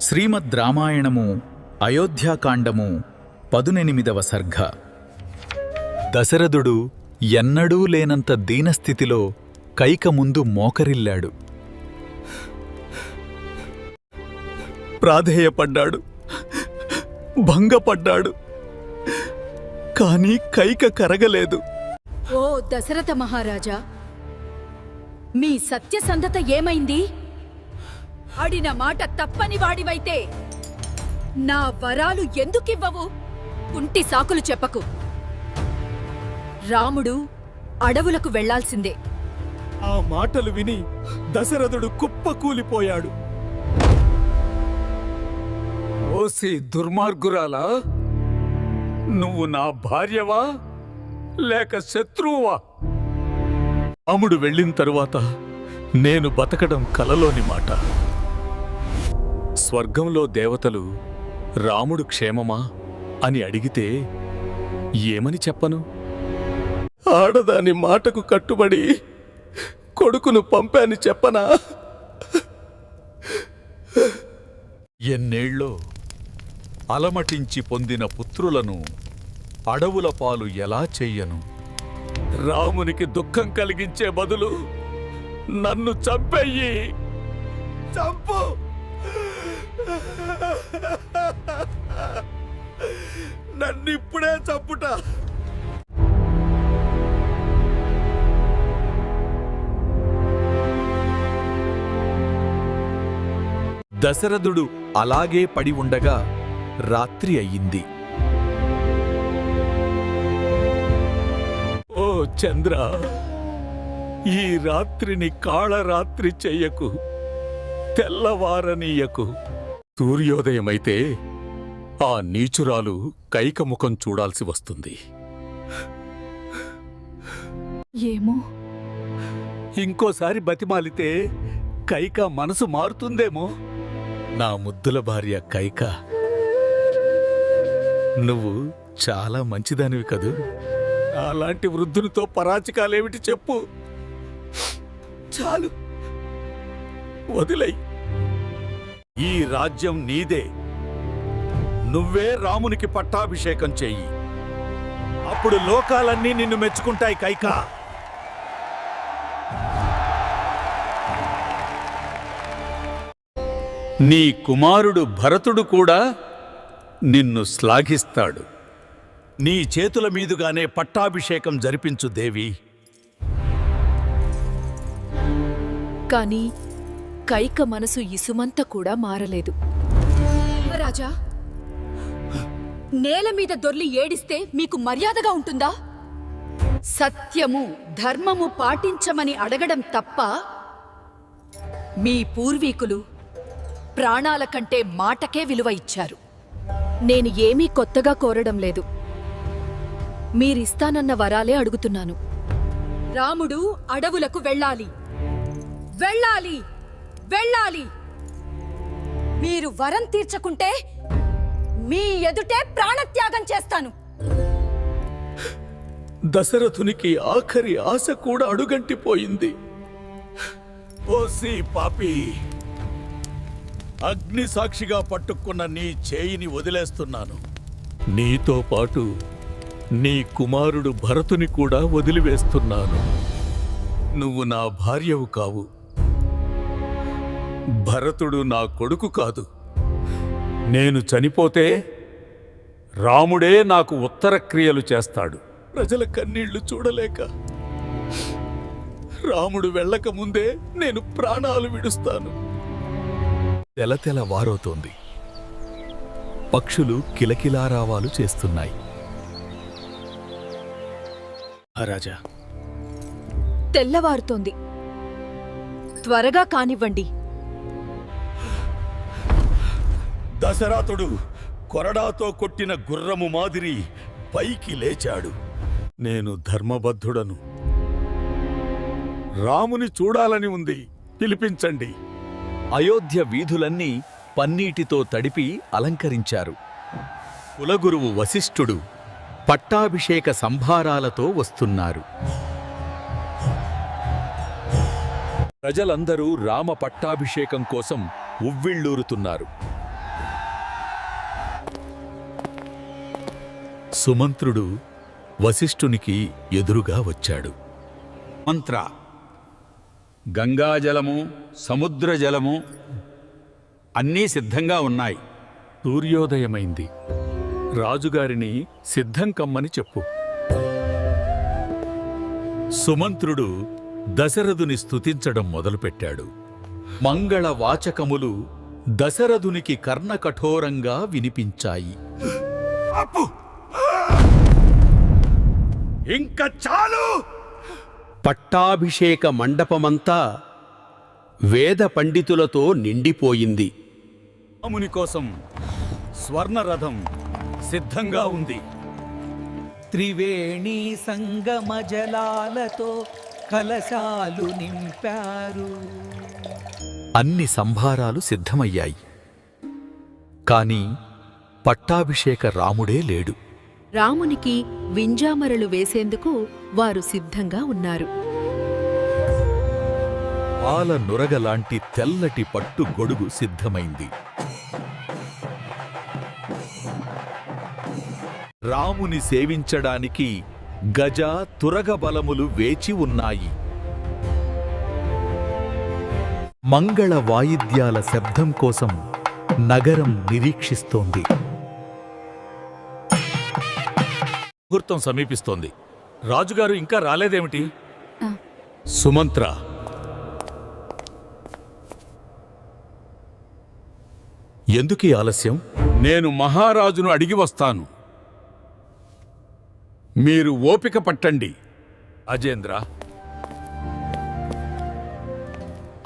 శ్రీమద్ రామాయణము అయోధ్యాకాండము 18వ సర్గ. దశరథుడు ఎన్నడూ లేనంత దీనస్థితిలో కైక ముందు మోకరిల్లాడు. ప్రాధేయపడ్డాడు, భంగపడ్డాడు. కాని కైక కరగలేదు. ఓ దశరథ మహారాజా, మీ సత్యసంధత ఏమైంది? ఆడిన మాట తప్పని వాడివైతే నా వరాలు ఎందుకివ్వవు? కుంటి సాకులు చెప్పకు. రాముడు అడవులకు వెళ్లాల్సిందే. ఆ మాటలు విని దశరథుడు కుప్పకూలిపోయాడు. ఓసి దుర్మార్గురాలా, నువ్వు నా భార్యవా లేక శత్రువా? రాముడు వెళ్ళిన తరువాత నేను బతకడం కలలోని మాట. స్వర్గంలో దేవతలు రాముడు క్షేమమా అని అడిగితే ఏమని చెప్పను? ఆడదాని మాటకు కట్టుబడి కొడుకును పంపాని చెప్పనా? ఎన్నేళ్ళో అలమటించి పొందిన పుత్రులను అడవుల పాలు ఎలా చెయ్యను? రామునికి దుఃఖం కలిగించే బదులు నన్ను చంపెయ్యి. చంపు. నన్నిప్పుడే చంపుట. దశరథుడు అలాగే పడి ఉండగా రాత్రి అయ్యింది. ఓ చంద్ర, ఈ రాత్రిని కాళరాత్రి చెయ్యకు, తెల్లవారనీయకు. సూర్యోదయమైతే ఆ నీచురాలు కైక ముఖం చూడాల్సి వస్తుంది. ఏమో, ఇంకోసారి బతిమాలితే కైక మనసు మారుతుందేమో. నా ముద్దుల భార్య కైక, నువ్వు చాలా మంచిదానివి కదూ. అలాంటి వృద్ధునితో పరాచికాలేమిటి చెప్పు. చాలు, వదిలై. ఈ రాజ్యం నీదే. నువ్వే రామునికి పట్టాభిషేకం చెయ్యి. అప్పుడు లోకాలన్నీ నిన్ను మెచ్చుకుంటాయి కైక. నీ కుమారుడు భరతుడు కూడా నిన్ను శ్లాఘిస్తాడు. నీ చేతుల మీదుగానే పట్టాభిషేకం జరిపించు దేవి. కాని కైక మనసు ఇసుమంత కూడా మారలేదు. రాజా, నేల మీద దొర్లి ఏడిస్తే మీకు మర్యాదగా ఉంటుందా? సత్యము ధర్మము పాటించమని అడగడం తప్ప మీ పూర్వీకులు ప్రాణాల కంటే మాటకే విలువ ఇచ్చారు. నేను ఏమీ కొత్తగా కోరడం లేదు. మీరిస్తానన్న వరాలే అడుగుతున్నాను. రాముడు అడవులకు వెళ్ళాలి, వెళ్ళాలి, వెళ్ళాలి. మీరు వరం తీర్చకుంటే మీ ఎదుటే ప్రాణత్యాగం చేస్తాను. దశరథునికి ఆఖరి ఆశ కూడా అడుగంటిపోయింది. ఓసి పాపి, అగ్ని సాక్షిగా పట్టుకున్న నీ చేయిని వదిలేస్తున్నాను. నీతో పాటు నీ కుమారుడు భరతుని కూడా వదిలివేస్తున్నాను. నువ్వు నా భార్యవు కావు. భరతుడు నా కొడుకు కాదు. నేను చనిపోతే రాముడే నాకు ఉత్తర క్రియలు చేస్తాడు. ప్రజల కన్నీళ్లు చూడలేక రాముడు వెళ్ళక ముందే నేను ప్రాణాలు విడుస్తాను. తెలతెల వారోతోంది. పక్షులు కిలకిలారావాలు చేస్తున్నాయి. మహారాజా, తెల్లవారుతోంది. త్వరగా కానివ్వండి. దశరథుడు కొరడాతో కొట్టిన గుర్రము మాదిరి పైకి లేచాడు. నేను ధర్మబద్ధుడను. రాముని చూడాలని ఉంది. పిలిపించండి. అయోధ్య వీధులన్నీ పన్నీటితో తడిపి అలంకరించారు. కులగురువు వశిష్ఠుడు పట్టాభిషేక సంభారాలతో వస్తున్నారు. ప్రజలందరూ రామ పట్టాభిషేకం కోసం ఉవ్విళ్ళూరుతున్నారు. సుమంత్రుడు వశిష్ఠునికి ఎదురుగా వచ్చాడు. మంత్ర గంగాజలము, సముద్ర జలము అన్నీ సిద్ధంగా ఉన్నాయి. సూర్యోదయమైంది. రాజుగారిని సిద్ధం కమ్మని చెప్పు. సుమంత్రుడు దశరథుని స్తుతించడం మొదలుపెట్టాడు. మంగళ వాచకములు దశరథునికి కర్ణకఠోరంగా వినిపించాయి. ఇంక చాలు! పట్టాభిషేక మండపమంతా వేద పండితులతో నిండిపోయింది. రాముని కోసం స్వర్ణరథం సిద్ధంగా ఉంది. త్రివేణి సంగమ జలాలతో కలశాలు నింపారు. అన్ని సంభారాలు సిద్ధమయ్యాయి. కాని పట్టాభిషేక రాముడే లేడు. రామునికి వింజామరలు వేసేందుకు వారు సిద్ధంగా ఉన్నారు. పాల నురగలాంటి తెల్లటి పట్టు గొడుగు సిద్ధమైంది. రాముని సేవించడానికి గజ తురగ బలములు వేచి ఉన్నాయి. మంగళ వాయిద్యాల శబ్దం కోసం నగరం నిరీక్షిస్తోంది. ముహూర్తం సమీపిస్తోంది. రాజుగారు ఇంకా రాలేదేమిటి? సుమంత్ర, ఎందుకీ ఆలస్యం? నేను మహారాజును అడిగి వస్తాను. మీరు ఓపిక పట్టండి. అజేంద్ర,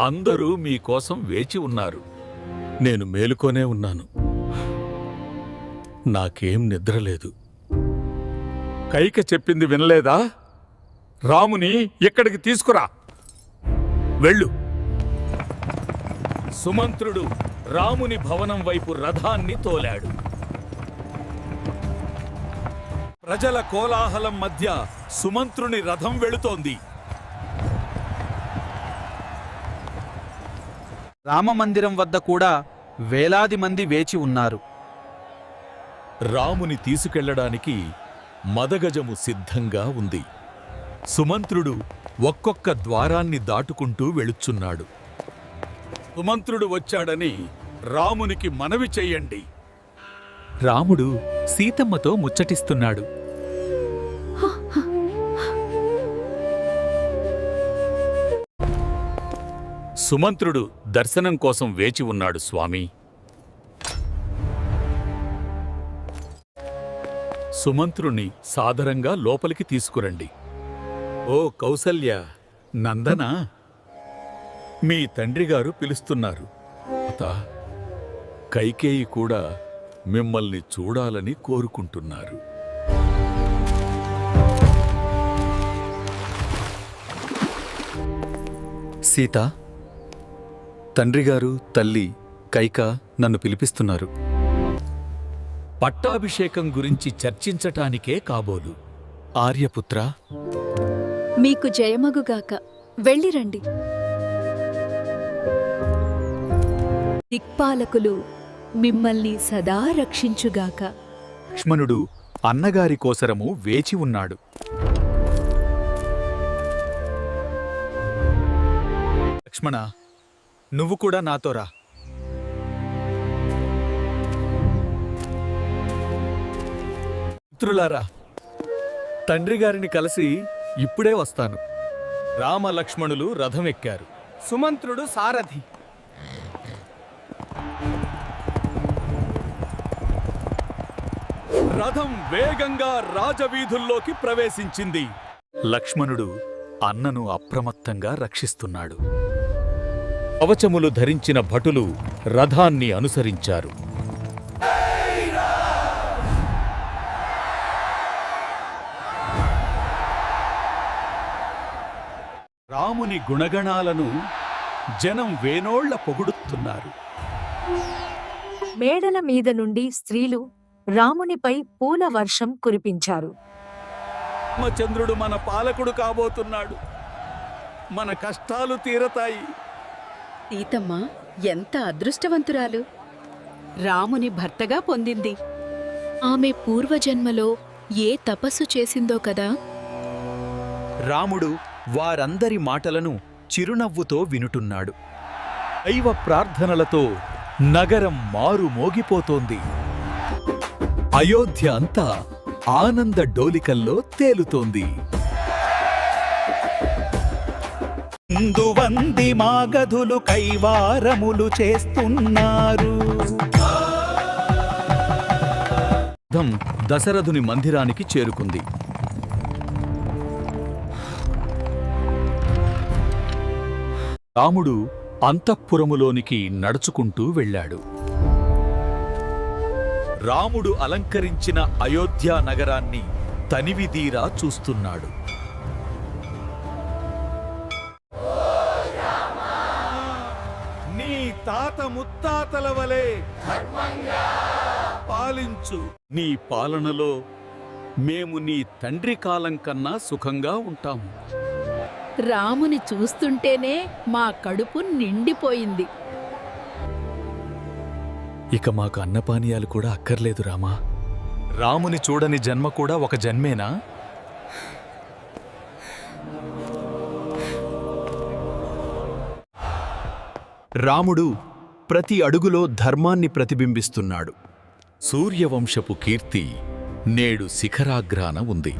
అందరూ మీకోసం వేచి ఉన్నారు. నేను మేలుకొనే ఉన్నాను. నాకేం నిద్రలేదు. కైక చెప్పింది వినలేదా? రాముని ఇక్కడికి తీసుకురా. వెళ్ళు. సుమంత్రుడు రాముని భవనం వైపు రథాన్ని తోలాడు. ప్రజల కోలాహలం మధ్య సుమంత్రుని రథం వెళుతోంది. రామమందిరం వద్ద కూడా వేలాది మంది వేచి ఉన్నారు. రాముని తీసుకెళ్లడానికి మదగజము సిద్ధంగా ఉంది. సుమంత్రుడు ఒక్కొక్క ద్వారాన్ని దాటుకుంటూ వెళుచున్నాడు. సుమంత్రుడు వచ్చాడని రామునికి మనవి చెయ్యండి. రాముడు సీతమ్మతో ముచ్చటిస్తున్నాడు. సుమంత్రుడు దర్శనం కోసం వేచి ఉన్నాడు. స్వామి, సుమంత్రుణ్ణి సాదరంగా లోపలికి తీసుకురండి. ఓ కౌసల్య నందన, మీ తండ్రిగారు పిలుస్తున్నారు. కైకేయి కూడా మిమ్మల్ని చూడాలని కోరుకుంటున్నారు. సీత, తండ్రిగారు, తల్లి కైక నన్ను పిలిపిస్తున్నారు. పట్టాభిషేకం గురించి చర్చించటానికే కాబోలు. ఆర్యపుత్ర, మీకు జయమగుగాక. వెళ్ళిరండి. దిక్పాలకులు మిమ్మల్ని సదా రక్షించుగాక. లక్ష్మణుడు అన్నగారి కోసరము వేచి ఉన్నాడు. లక్ష్మణ, నువ్వు కూడా నాతో రా. మిత్రులారా, తండ్రి గారిని కలిసి ఇప్పుడే వస్తాను. రామలక్ష్మణులు రథం ఎక్కారు. సుమంత్రుడు సారథి. రథం వేగంగా రాజవీధుల్లోకి ప్రవేశించింది. లక్ష్మణుడు అన్నను అప్రమత్తంగా రక్షిస్తున్నాడు. కవచములు ధరించిన భటులు రథాన్ని అనుసరించారు. రాముని గుణగణాలను జనం వేనోళ్ల పొగుడుతున్నారు. మేడల మీద నుండి స్త్రీలు రామునిపై పూల వర్షం కురిపించారు. రామచంద్రుడు మన పాలకుడు కాబోతున్నాడు. మన కష్టాలు తీరతాయి. సీతమ్మ ఎంత అదృష్టవంతురాలు! రాముని భర్తగా పొందింది. ఆమె పూర్వజన్మలో ఏ తపస్సు చేసిందో కదా. రాముడు వారందరి మాటలను చిరునవ్వుతో వినుటున్నాడు. దైవ ప్రార్థనలతో నగరం మారు మోగిపోతోంది. అయోధ్య అంతా ఆనంద డోలికల్లో తేలుతోంది. వంది మాగధులు కైవారములు చేస్తున్నారు. రథం దశరథుని మందిరానికి చేరుకుంది. రాముడు అంతఃపురములోనికి నడుచుకుంటూ వెళ్ళాడు. రాముడు అలంకరించిన అయోధ్య నగరాన్ని తనివిదీరా చూస్తున్నాడు. నీ తాత ముత్తాతల వలె పాలించు. నీ పాలనలో మేము నీ తండ్రి కాలం కన్నా సుఖంగా ఉంటాము. రాముని చూస్తుంటేనే మా కడుపు నిండిపోయింది. ఇక మాకు అన్నపానీయాలు కూడా అక్కర్లేదు రామా. రాముని చూడని జన్మ కూడా ఒక జన్మేనా? రాముడు ప్రతి అడుగులో ధర్మాన్ని ప్రతిబింబిస్తున్నాడు. సూర్యవంశపు కీర్తి నేడు శిఖరాగ్రాన ఉంది.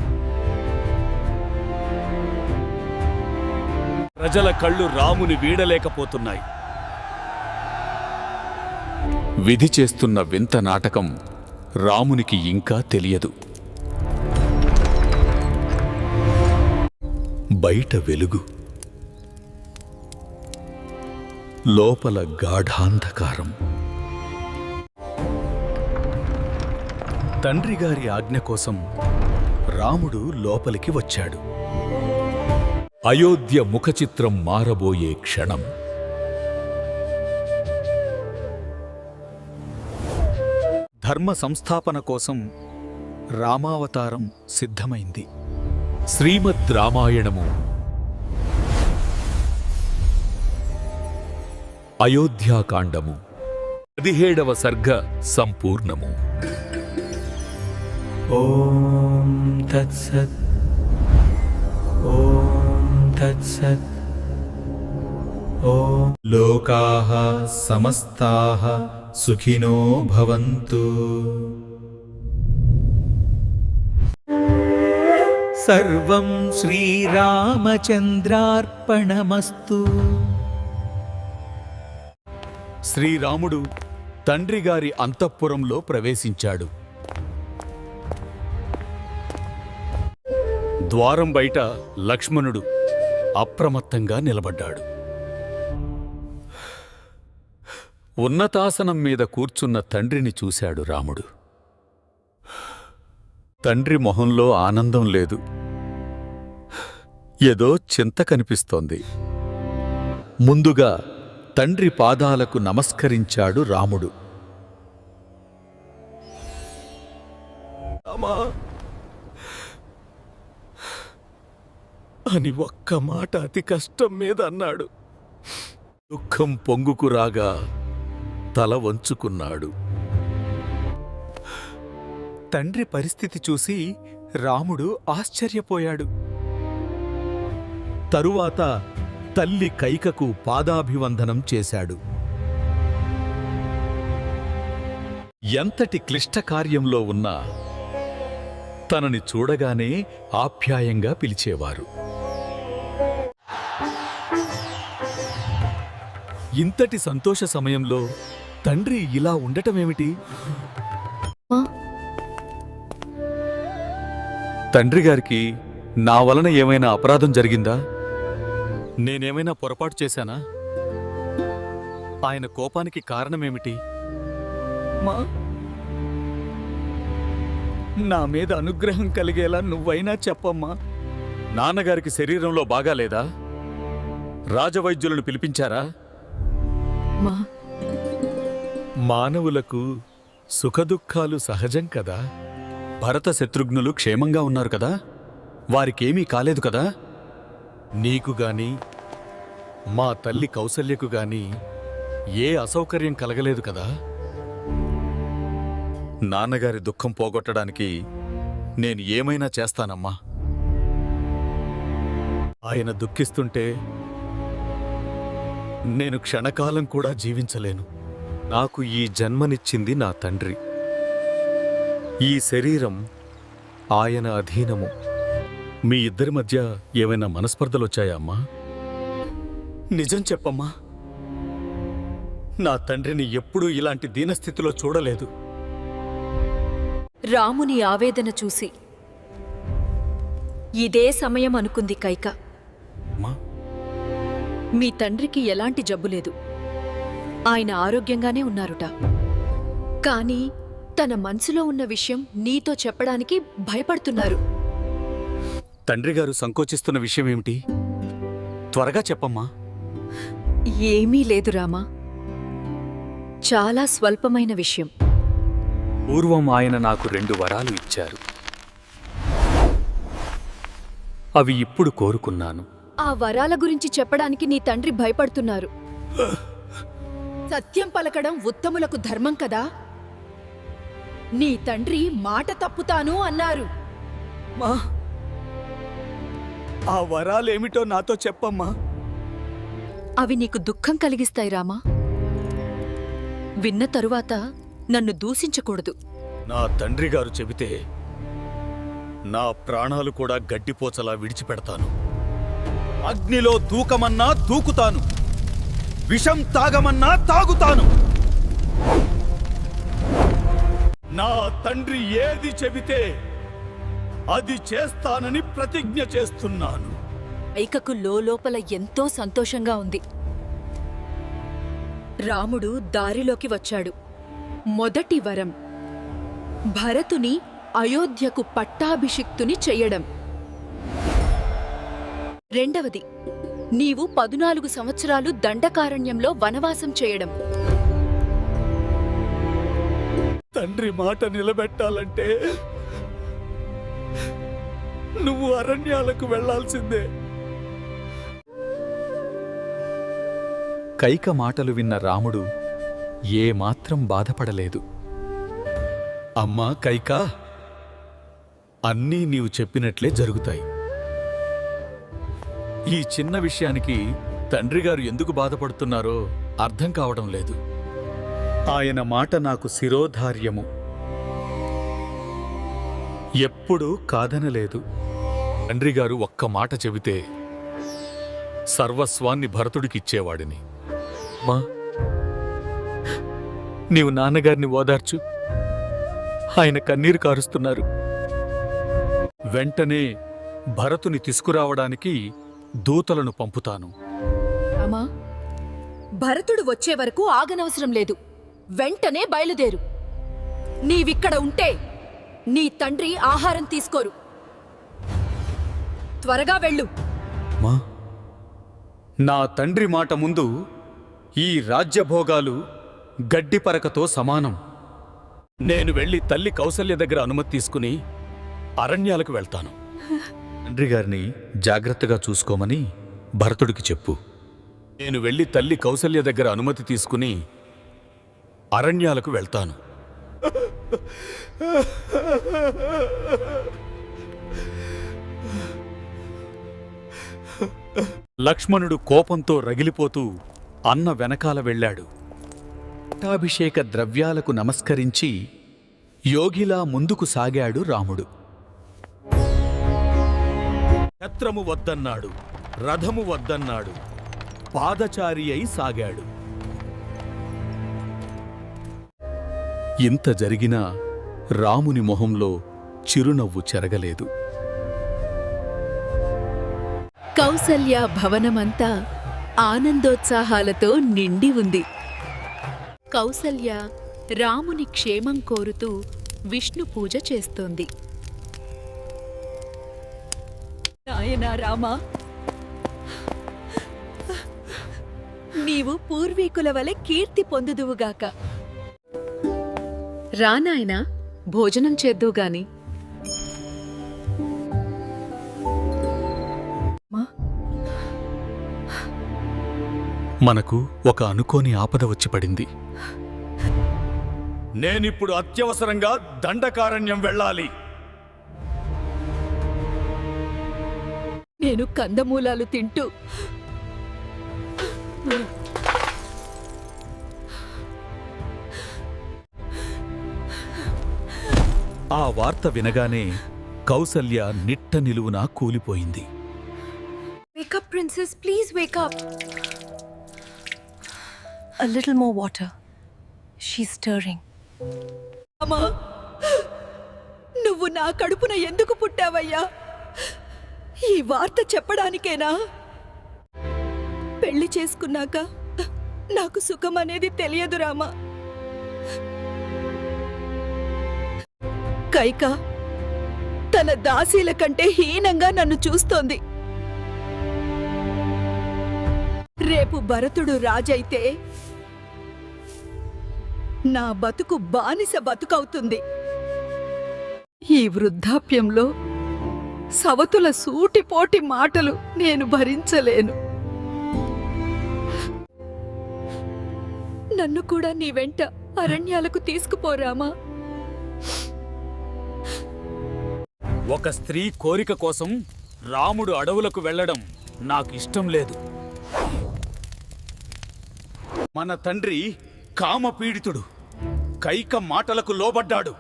ప్రజల కళ్ళు రాముని వీడలేకపోతున్నాయి. విధి చేస్తున్న వింత నాటకం రామునికి ఇంకా తెలియదు. బయట వెలుగు, లోపల గాఢాంధకారం. తండ్రిగారి ఆజ్ఞ కోసం రాముడు లోపలికి వచ్చాడు. అయోధ్య ముఖచిత్రం మారబోయే క్షణం. ధర్మ సంస్థాపన కోసం రామావతారం సిద్ధమైంది. శ్రీమద్ రామాయణము అయోధ్యాకాండము 17వ సర్గ సంపూర్ణము. ఓం తత్సత్. ఓం తత్సత్. ఓం లోకాః సమస్తాః సుఖినో భవంతు. సర్వం శ్రీరామచంద్రార్పణమస్తు. శ్రీరాముడు తండ్రిగారి అంతఃపురంలో ప్రవేశించాడు. ద్వారం బయట లక్ష్మణుడు అప్రమత్తంగా నిలబడ్డాడు. ఉన్నతాసనం మీద కూర్చున్న తండ్రిని చూశాడు రాముడు. తండ్రి మొహంలో ఆనందం లేదు, ఏదో చింత కనిపిస్తోంది. ముందుగా తండ్రి పాదాలకు నమస్కరించాడు రాముడు. అమ్మా అని ఒక్క మాట అతి కష్టం మీద అన్నాడు. దుఃఖం పొంగుకురాగా తల వంచుకున్నాడు. తండ్రి పరిస్థితి చూసి రాముడు ఆశ్చర్యపోయాడు. తరువాత తల్లి కైకకు పాదాభివందనం చేశాడు. ఎంతటి క్లిష్ట కార్యంలో ఉన్నా తనని చూడగానే ఆప్యాయంగా పిలిచేవారు. ఇంతటి సంతోష సమయంలో తండ్రి ఇలా ఉండటమేమిటి? తండ్రి గారికి నా వలన ఏమైనా అపరాధం జరిగిందా? నేనేమైనా పొరపాటు చేశానా? ఆయన కోపానికి కారణమేమిటి? మా నా మీద అనుగ్రహం కలిగేలా నువ్వైనా చెప్పమ్మా. నాన్నగారికి శరీరంలో బాగాలేదా? రాజవైద్యులను పిలిపించారా? మా మానవులకు సుఖదుఖాలు సహజం కదా. భరత శత్రుఘ్నులు క్షేమంగా ఉన్నారు కదా? వారికేమీ కాలేదు కదా? నీకు గాని మా తల్లి కౌసల్యకు గాని ఏ అసౌకర్యం కలగలేదు కదా? నాన్నగారి దుఃఖం పోగొట్టడానికి నేను ఏమైనా చేస్తానమ్మా. ఆయన దుఃఖిస్తుంటే నేను క్షణకాలం కూడా జీవించలేను. నాకు ఈ జన్మనిచ్చింది నా తండ్రి. ఈ శరీరం ఆయన అధీనము. మీ ఇద్దరి మధ్య ఏమైనా మనస్పర్ధలొచ్చాయా అమ్మా? నిజం చెప్పమ్మా. నా తండ్రిని ఎప్పుడూ ఇలాంటి దీనస్థితిలో చూడలేదు. రాముని ఆవేదన చూసి ఇదే సమయం అనుకుంది కైక. అమ్మా, మీ తండ్రికి ఎలాంటి జబ్బు లేదు, ఆయన ఆరోగ్యంగానే ఉన్నారుట. కానీ తన మనసులో ఉన్న విషయం నీతో చెప్పడానికి భయపడుతున్నారు. తండ్రి గారు సంకోచిస్తున్న విషయం ఏమిటి? త్వరగా చెప్పమ్మా. ఏమీ లేదు రామా, చాలా స్వల్పమైన విషయం. పూర్వం ఆయన నాకు 2 వరాలు ఇచ్చారు. అవి ఇప్పుడు కోరుకున్నాను. ఆ వరాల గురించి చెప్పడానికి నీ తండ్రి భయపడుతున్నారు. సత్యం పలకడం ఉత్తములకు ధర్మం కదా. నీ తండ్రి మాట తప్పుతాను అన్నారు. మా ఆ వరాలేమిటో నాతో చెప్పమ్మా. అవి నీకు దుఃఖం కలిగిస్తాయి రామా. విన్న తరువాత నన్ను దూషించకూడదు. నా తండ్రి గారు చెబితే నా ప్రాణాలు కూడా గడ్డిపోచలా విడిచిపెడతాను. అగ్నిలో దూకమన్నా దూకుతాను, విషం తాగమన్నా తాగుతాను. నా తండ్రి ఏది చెబితే అది చేస్తానని ప్రతిజ్ఞ చేస్తున్నాను. ఐకకు లోపల ఎంతో సంతోషంగా ఉంది. రాముడు దారిలోకి వచ్చాడు. మొదటి వరం భరతుని అయోధ్యకు పట్టాభిషిక్తుని చెయ్యడం. రెండవది నీవు 14 సంవత్సరాలు దండకారణ్యంలో వనవాసం చేయడం. తండ్రి మాట నిలబెట్టాలంటే నువ్వు అరణ్యాలకు వెళ్లాల్సిందే. కైక మాటలు విన్న రాముడు ఏమాత్రం బాధపడలేదు. అమ్మా కైకా, అన్నీ నీవు చెప్పినట్లే జరుగుతాయి. ఈ చిన్న విషయానికి తండ్రి గారు ఎందుకు బాధపడుతున్నారో అర్థం కావడం లేదు. ఆయన మాట నాకు శిరోధార్యము. ఎప్పుడూ కాదనలేదు. తండ్రి గారు ఒక్క మాట చెబితే సర్వస్వాన్ని భరతుడికిచ్చేవాడిని. మా నీవు నాన్నగారిని ఓదార్చు, ఆయన కన్నీరు కారుస్తున్నారు. వెంటనే భరతుని తీసుకురావడానికి దూతలను పంపుతాను. రామా, భరతుడు వచ్చే వరకు ఆగనవసరం లేదు. వెంటనే బయలుదేరు. నీవిక్కడ ఉంటే నీ తండ్రి ఆహారం తీసుకోరు. త్వరగా వెళ్ళు. మా నా తండ్రి మాట ముందు ఈ రాజ్యభోగాలు గడ్డిపరకతో సమానం. నేను వెళ్ళి తల్లి కౌసల్య దగ్గర అనుమతి తీసుకుని అరణ్యాలకు వెళ్తాను. తండ్రి గారిని జాగ్రత్తగా చూసుకోమని భరతుడికి చెప్పు. నేను వెళ్ళి తల్లి కౌసల్య దగ్గర అనుమతి తీసుకుని అరణ్యాలకు వెళ్తాను. లక్ష్మణుడు కోపంతో రగిలిపోతూ అన్న వెనకాల వెళ్ళాడు. పట్టాభిషేక ద్రవ్యాలకు నమస్కరించి యోగిలా ముందుకు సాగాడు రాముడు. ఛత్రము వద్దన్నాడు, రథము వద్దన్నాడు, పాదచారి అయి సాగాడు. ఇంత జరిగినా రాముని మొహంలో చిరునవ్వు చెరగలేదు. కౌసల్య భవనమంతా ఆనందోత్సాహాలతో నిండి ఉంది. కౌసల్య రాముని క్షేమం కోరుతూ విష్ణు పూజ చేస్తోంది. నాయనా రామా, నీవు పూర్వీకుల వలె కీర్తి పొందుదువుగాక. రానాయనా, భోజనం చేద్దువుగాని. మనకు ఒక అనుకోని ఆపద వచ్చి పడింది. నేనిప్పుడు అత్యవసరంగా దండకారణ్యం వెళ్ళాలి. నేను కందమూలాలు తింటూ ఆ వార్త వినగానే కౌసల్య నిట్ట నిలువునా కూలిపోయింది. Wake up, princess. Please wake up. A little more water. She's stirring. అమ్మా, నువ్వు నా కడుపున ఎందుకు పుట్టావయ్యా? ఈ వార్త చెప్పడానికేనా? పెళ్లి చేసుకున్నాక నాకు సుఖం అనేది తెలియదు రామా. కైక తన దాసీల కంటే హీనంగా నన్ను చూస్తోంది. రేపు భరతుడు రాజైతే నా బతుకు బానిస బతుకవుతుంది. ఈ వృద్ధాప్యంలో సవతుల సూటిపోటి మాటలు నేను భరించలేను. నన్ను కూడా నీ వెంట అరణ్యాలకు తీసుకుపోరామా. ఒక స్త్రీ కోరిక కోసం రాముడు అడవులకు వెళ్ళడం నాకు ఇష్టం లేదు. మన తండ్రి కామపీడితుడు, కైక మాటలకు లోబడ్డాడు.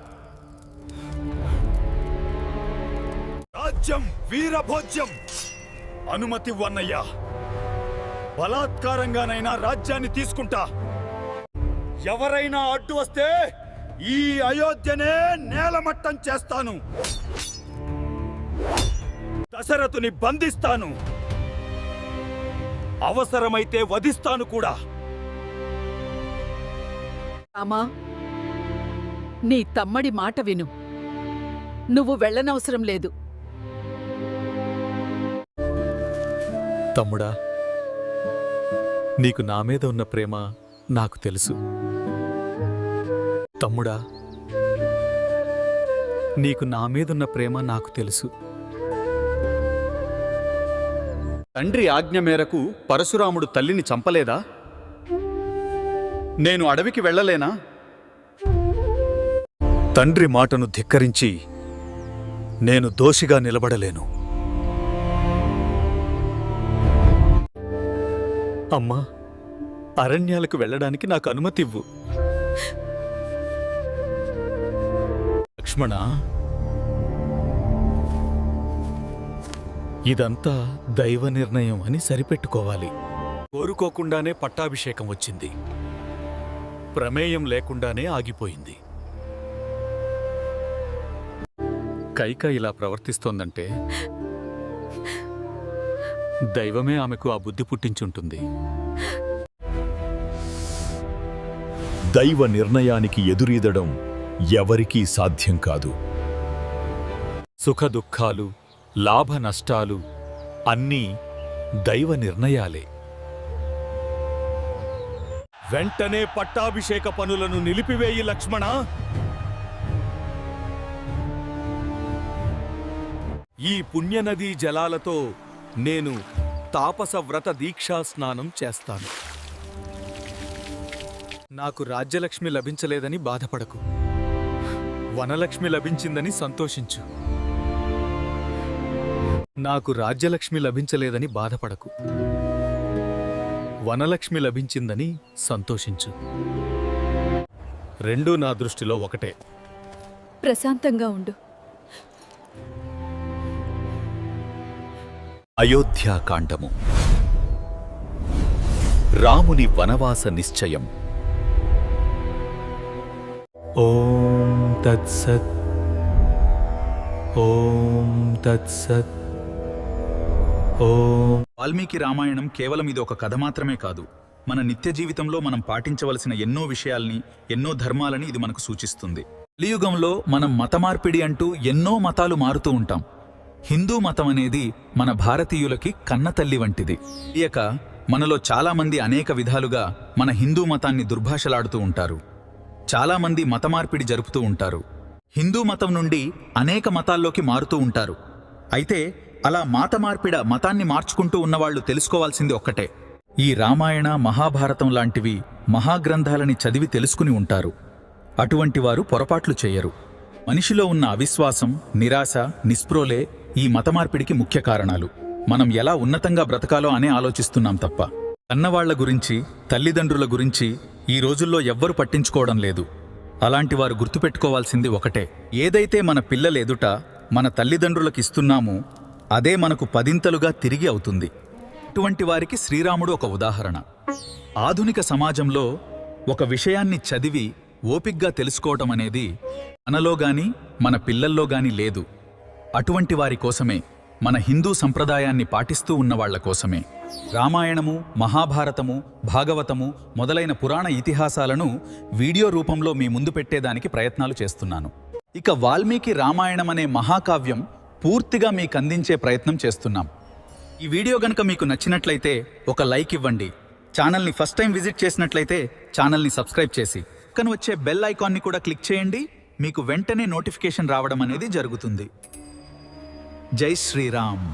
రాజ్యం వీరభోజ్యం. అనుమతి వన్నయ్యా. బలాత్కారంగానైనా రాజ్యాన్ని తీసుకుంటా. ఎవరైనా అడ్డు వస్తే ఈ అయోధ్యనే నేలమట్టం చేస్తాను. దశరథుని బంధిస్తాను. అవసరమైతే వధిస్తాను కూడా. రామా, నీ తమ్మడి మాట విను. నువ్వు వెళ్ళనవసరం లేదు. తమ్ముడా, నీకు నా మీద ఉన్న ప్రేమ నాకు తెలుసు. తమ్ముడా, నీకు నా మీదున్న ప్రేమ నాకు తెలుసు. తండ్రి ఆజ్ఞ మేరకు పరశురాముడు తల్లిని చంపలేదా? నేను అడవికి వెళ్ళలేనా? తండ్రి మాటను ధిక్కరించి నేను దోషిగా నిలబడలేను. అమ్మా, అరణ్యాలకు వెళ్ళడానికి నాకు అనుమతివ్వు. లక్ష్మణ, ఇదంతా దైవ నిర్ణయం అని సరిపెట్టుకోవాలి. కోరుకోకుండానే పట్టాభిషేకం వచ్చింది. ప్రమేయం లేకుండానే ఆగిపోయింది. కైక ఇలా ప్రవర్తిస్తోందంటే దైవమే ఆమెకు ఆ బుద్ధి పుట్టించుంటుంది. దైవ నిర్ణయానికి ఎదురీదడం ఎవరికీ సాధ్యం కాదు. సుఖదుఖాలు, లాభ నష్టాలు అన్నీ దైవ నిర్ణయాలే. వెంటనే పట్టాభిషేక పనులను నిలిపివేయి లక్ష్మణ. ఈ పుణ్యనదీ జలాలతో నేను తాపస వ్రత దీక్షా స్నానం చేస్తాను. నాకు రాజ్యలక్ష్మి లభించలేదని బాధపడకు. వనలక్ష్మి లభించిందని సంతోషించు. నాకు రాజ్యలక్ష్మి లభించలేదని బాధపడకు. వనలక్ష్మి లభించిందని సంతోషించు. రెండూ నా దృష్టిలో ఒకటే. ప్రశాంతంగా ఉండు. అయోధ్యాకాండము. రాముని వనవాస నిశ్చయం. ఓం తత్సత్. ఓం తత్సత్. ఓం. వాల్మీకి రామాయణం కేవలం ఇది ఒక కథ మాత్రమే కాదు. మన నిత్య జీవితంలో మనం పాటించవలసిన ఎన్నో విషయాల్ని, ఎన్నో ధర్మాలని ఇది మనకు సూచిస్తుంది. కలియుగంలో మనం మతమార్పిడి అంటూ ఎన్నో మతాలు మారుతూ ఉంటాం. హిందూ మతం అనేది మన భారతీయులకి కన్నతల్లి వంటిది. తెలియక మనలో చాలామంది అనేక విధాలుగా మన హిందూ మతాన్ని దుర్భాషలాడుతూ ఉంటారు. చాలామంది మతమార్పిడి జరుపుతూ ఉంటారు. హిందూ మతం నుండి అనేక మతాల్లోకి మారుతూ ఉంటారు. అయితే అలా మతాన్ని మార్చుకుంటూ ఉన్నవాళ్లు తెలుసుకోవాల్సింది ఒక్కటే. ఈ రామాయణ, మహాభారతం లాంటివి మహాగ్రంథాలని చదివి తెలుసుకుని ఉంటారు. అటువంటి వారు పొరపాట్లు చేయరు. మనిషిలో ఉన్న అవిశ్వాసం, నిరాశ, నిస్పృహలే ఈ మతమార్పిడికి ముఖ్య కారణాలు. మనం ఎలా ఉన్నతంగా బ్రతకాలో అనే ఆలోచిస్తున్నాం తప్ప కన్నవాళ్ల గురించి, తల్లిదండ్రుల గురించి ఈ రోజుల్లో ఎవ్వరు పట్టించుకోవడం లేదు. అలాంటి వారు గుర్తుపెట్టుకోవాల్సింది ఒకటే: ఏదైతే మన పిల్లల ఎదుట మన తల్లిదండ్రులకిస్తున్నామో అదే మనకు పదింతలుగా తిరిగి అవుతుంది. ఇటువంటి వారికి శ్రీరాముడు ఒక ఉదాహరణ. ఆధునిక సమాజంలో ఒక విషయాన్ని చదివి ఓపిగ్గా తెలుసుకోవటం అనేది మనలో గాని మన పిల్లల్లో గాని లేదు. అటువంటి వారి కోసమే, మన హిందూ సంప్రదాయాన్ని పాటిస్తూ ఉన్నవాళ్ల కోసమే రామాయణము, మహాభారతము, భాగవతము మొదలైన పురాణ ఇతిహాసాలను వీడియో రూపంలో మీ ముందు పెట్టేదానికి ప్రయత్నాలు చేస్తున్నాను. ఇక వాల్మీకి రామాయణం అనే మహాకావ్యం పూర్తిగా మీకు అందించే ప్రయత్నం చేస్తున్నాం. ఈ వీడియో గనుక మీకు నచ్చినట్లయితే ఒక లైక్ ఇవ్వండి. ఛానల్ని ఫస్ట్ టైం విజిట్ చేసినట్లయితే ఛానల్ని సబ్స్క్రైబ్ చేసి పక్కన వచ్చే బెల్ ఐకాన్ని కూడా క్లిక్ చేయండి. మీకు వెంటనే నోటిఫికేషన్ రావడం అనేది జరుగుతుంది. జై శ్రీరామ్.